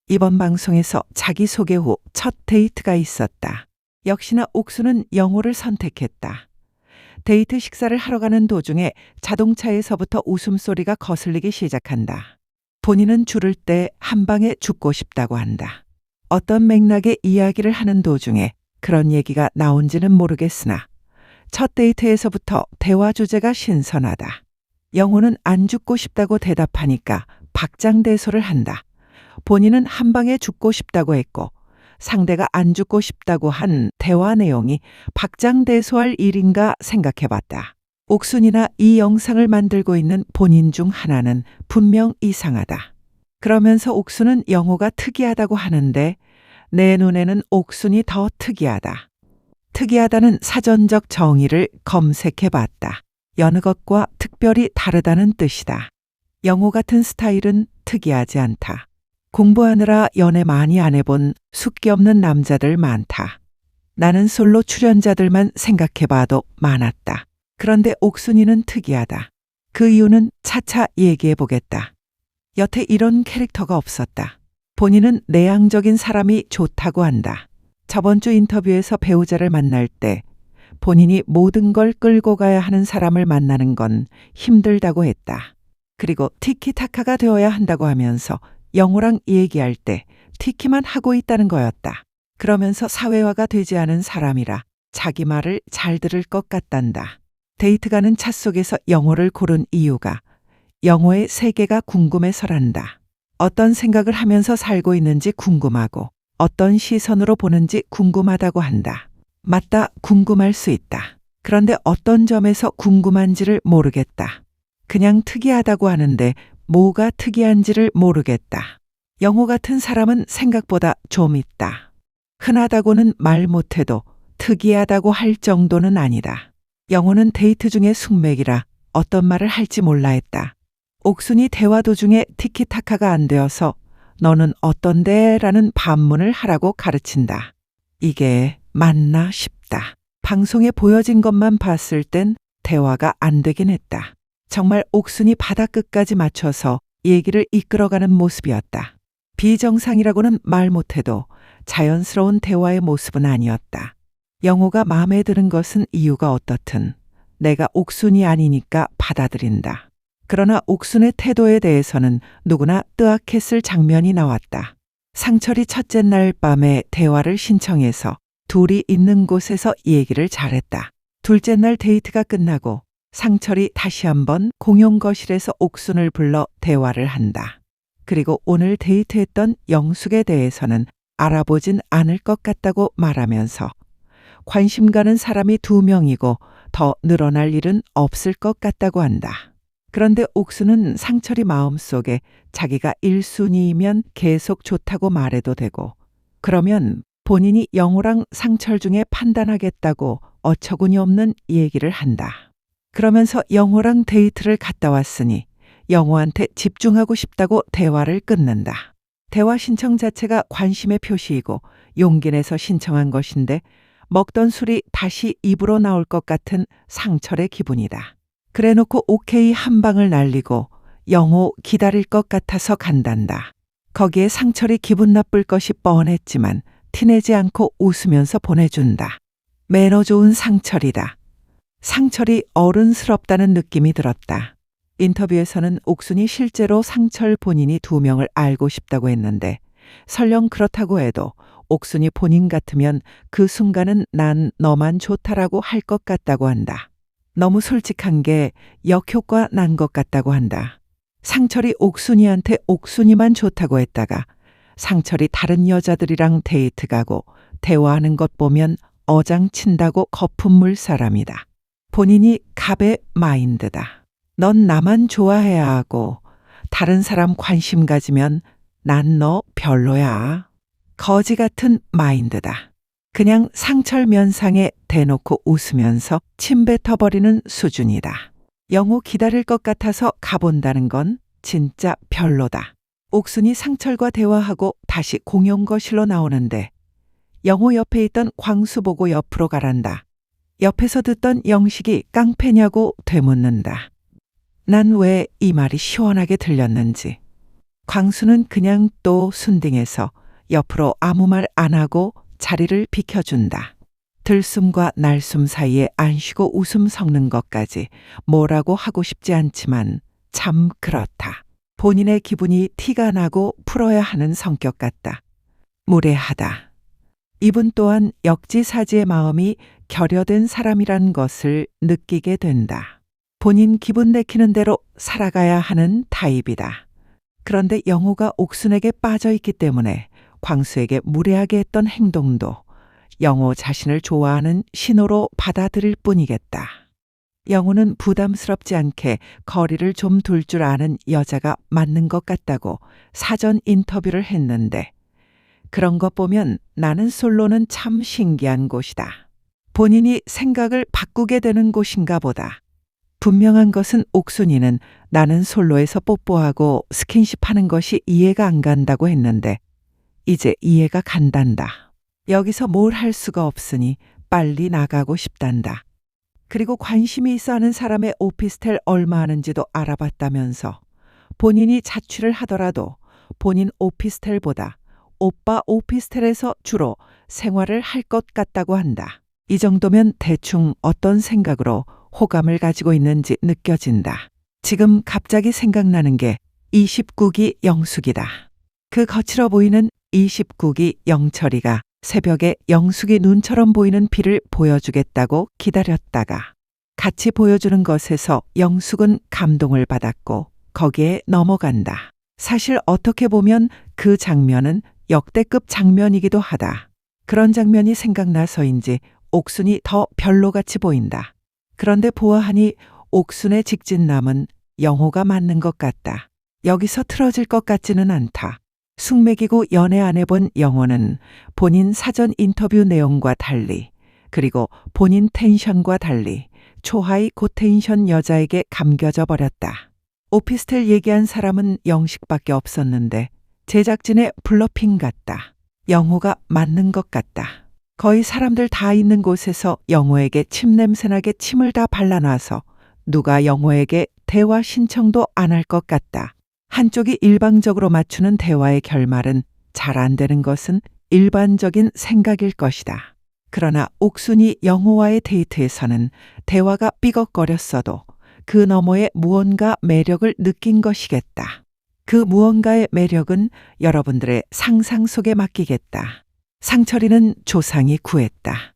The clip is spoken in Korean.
이번 방송에서 자기소개 후 첫 데이트가 있었다. 역시나 옥수는 영호를 선택했다. 데이트 식사를 하러 가는 도중에 자동차에서부터 웃음소리가 거슬리기 시작한다. 본인은 줄을 때 한 방에 죽고 싶다고 한다. 어떤 맥락의 이야기를 하는 도중에 그런 얘기가 나온지는 모르겠으나 첫 데이트에서부터 대화 주제가 신선하다. 영호는 안 죽고 싶다고 대답하니까 박장대소를 한다. 본인은 한 방에 죽고 싶다고 했고 상대가 안 죽고 싶다고 한 대화 내용이 박장대소할 일인가 생각해봤다. 옥순이나 이 영상을 만들고 있는 본인 중 하나는 분명 이상하다. 그러면서 옥순은 영호가 특이하다고 하는데 내 눈에는 옥순이 더 특이하다. 특이하다는 사전적 정의를 검색해봤다. 여느 것과 특별히 다르다는 뜻이다. 영호 같은 스타일은 특이하지 않다. 공부하느라 연애 많이 안 해본 숫기 없는 남자들 많다. 나는 솔로 출연자들만 생각해봐도 많았다. 그런데 옥순이는 특이하다. 그 이유는 차차 얘기해보겠다. 여태 이런 캐릭터가 없었다. 본인은 내향적인 사람이 좋다고 한다. 저번 주 인터뷰에서 배우자를 만날 때 본인이 모든 걸 끌고 가야 하는 사람을 만나는 건 힘들다고 했다. 그리고 티키타카가 되어야 한다고 하면서 영호랑 얘기할 때 티키만 하고 있다는 거였다. 그러면서 사회화가 되지 않은 사람이라 자기 말을 잘 들을 것 같단다. 데이트 가는 차 속에서 영호를 고른 이유가 영호의 세계가 궁금해서란다. 어떤 생각을 하면서 살고 있는지 궁금하고 어떤 시선으로 보는지 궁금하다고 한다. 맞다, 궁금할 수 있다. 그런데 어떤 점에서 궁금한지를 모르겠다. 그냥 특이하다고 하는데 뭐가 특이한지를 모르겠다. 영호 같은 사람은 생각보다 좀 있다. 흔하다고는 말 못해도 특이하다고 할 정도는 아니다. 영호는 데이트 중에 숙맥이라 어떤 말을 할지 몰라 했다. 옥순이 대화 도중에 티키타카가 안 되어서 너는 어떤데? 라는 반문을 하라고 가르친다. 이게 맞나 싶다. 방송에 보여진 것만 봤을 땐 대화가 안 되긴 했다. 정말 옥순이 바닥끝까지 맞춰서 얘기를 이끌어가는 모습이었다. 비정상이라고는 말 못해도 자연스러운 대화의 모습은 아니었다. 영호가 마음에 드는 것은 이유가 어떻든 내가 옥순이 아니니까 받아들인다. 그러나 옥순의 태도에 대해서는 누구나 뜨악했을 장면이 나왔다. 상철이 첫째 날 밤에 대화를 신청해서 둘이 있는 곳에서 얘기를 잘했다. 둘째 날 데이트가 끝나고 상철이 다시 한번 공용 거실에서 옥순을 불러 대화를 한다. 그리고 오늘 데이트했던 영숙에 대해서는 알아보진 않을 것 같다고 말하면서 관심 가는 사람이 2명이고 더 늘어날 일은 없을 것 같다고 한다. 그런데 옥순은 상철이 마음속에 자기가 1순위이면 계속 좋다고 말해도 되고 그러면 본인이 영호랑 상철 중에 판단하겠다고 어처구니 없는 얘기를 한다. 그러면서 영호랑 데이트를 갔다 왔으니 영호한테 집중하고 싶다고 대화를 끊는다. 대화 신청 자체가 관심의 표시이고 용기 내서 신청한 것인데 먹던 술이 다시 입으로 나올 것 같은 상철의 기분이다. 그래놓고 오케이 한 방을 날리고 영호 기다릴 것 같아서 간단다. 거기에 상철이 기분 나쁠 것이 뻔했지만 티내지 않고 웃으면서 보내준다. 매너 좋은 상철이다. 상철이 어른스럽다는 느낌이 들었다. 인터뷰에서는 옥순이 실제로 상철 본인이 2명을 알고 싶다고 했는데 설령 그렇다고 해도 옥순이 본인 같으면 그 순간은 난 너만 좋다라고 할 것 같다고 한다. 너무 솔직한 게 역효과 난 것 같다고 한다. 상철이 옥순이한테 옥순이만 좋다고 했다가 상철이 다른 여자들이랑 데이트 가고 대화하는 것 보면 어장친다고 거품물 사람이다. 본인이 갑의 마인드다. 넌 나만 좋아해야 하고 다른 사람 관심 가지면 난 너 별로야. 거지 같은 마인드다. 그냥 상철 면상에 대놓고 웃으면서 침 뱉어버리는 수준이다. 영호 기다릴 것 같아서 가본다는 건 진짜 별로다. 옥순이 상철과 대화하고 다시 공용 거실로 나오는데 영호 옆에 있던 광수 보고 옆으로 가란다. 옆에서 듣던 영식이 깡패냐고 되묻는다. 난 왜 이 말이 시원하게 들렸는지. 광수는 그냥 또 순딩해서 옆으로 아무 말 안 하고 자리를 비켜준다. 들숨과 날숨 사이에 안 쉬고 웃음 섞는 것까지 뭐라고 하고 싶지 않지만 참 그렇다. 본인의 기분이 티가 나고 풀어야 하는 성격 같다. 무례하다. 이분 또한 역지사지의 마음이 결여된 사람이란 것을 느끼게 된다. 본인 기분 내키는 대로 살아가야 하는 타입이다. 그런데 영호가 옥순에게 빠져 있기 때문에 광수에게 무례하게 했던 행동도 영호 자신을 좋아하는 신호로 받아들일 뿐이겠다. 영호는 부담스럽지 않게 거리를 좀 둘 줄 아는 여자가 맞는 것 같다고 사전 인터뷰를 했는데 그런 것 보면 나는 솔로는 참 신기한 곳이다. 본인이 생각을 바꾸게 되는 곳인가 보다. 분명한 것은 옥순이는 나는 솔로에서 뽀뽀하고 스킨십 하는 것이 이해가 안 간다고 했는데 이제 이해가 간단다. 여기서 뭘 할 수가 없으니 빨리 나가고 싶단다. 그리고 관심이 있어 하는 사람의 오피스텔 얼마 하는지도 알아봤다면서 본인이 자취를 하더라도 본인 오피스텔보다 오빠 오피스텔에서 주로 생활을 할 것 같다고 한다. 이 정도면 대충 어떤 생각으로 호감을 가지고 있는지 느껴진다. 지금 갑자기 생각나는 게 29기 영숙이다. 그 거칠어 보이는 29기 영철이가 새벽에 영숙이 눈처럼 보이는 비를 보여주겠다고 기다렸다가 같이 보여주는 것에서 영숙은 감동을 받았고 거기에 넘어간다. 사실 어떻게 보면 그 장면은 역대급 장면이기도 하다. 그런 장면이 생각나서인지 옥순이 더 별로같이 보인다. 그런데 보아하니 옥순의 직진남은 영호가 맞는 것 같다. 여기서 틀어질 것 같지는 않다. 숙맥이고 연애 안 해본 영호는 본인 사전 인터뷰 내용과 달리 그리고 본인 텐션과 달리 초하이 고텐션 여자에게 감겨져 버렸다. 오피스텔 얘기한 사람은 영식밖에 없었는데 제작진의 블러핑 같다. 영호가 맞는 것 같다. 거의 사람들 다 있는 곳에서 영호에게 침 냄새나게 침을 다 발라놔서 누가 영호에게 대화 신청도 안 할 것 같다. 한쪽이 일방적으로 맞추는 대화의 결말은 잘 안 되는 것은 일반적인 생각일 것이다. 그러나 옥순이 영호와의 데이트에서는 대화가 삐걱거렸어도 그 너머에 무언가 매력을 느낀 것이겠다. 그 무언가의 매력은 여러분들의 상상 속에 맡기겠다. 상철이는 조상이 구했다.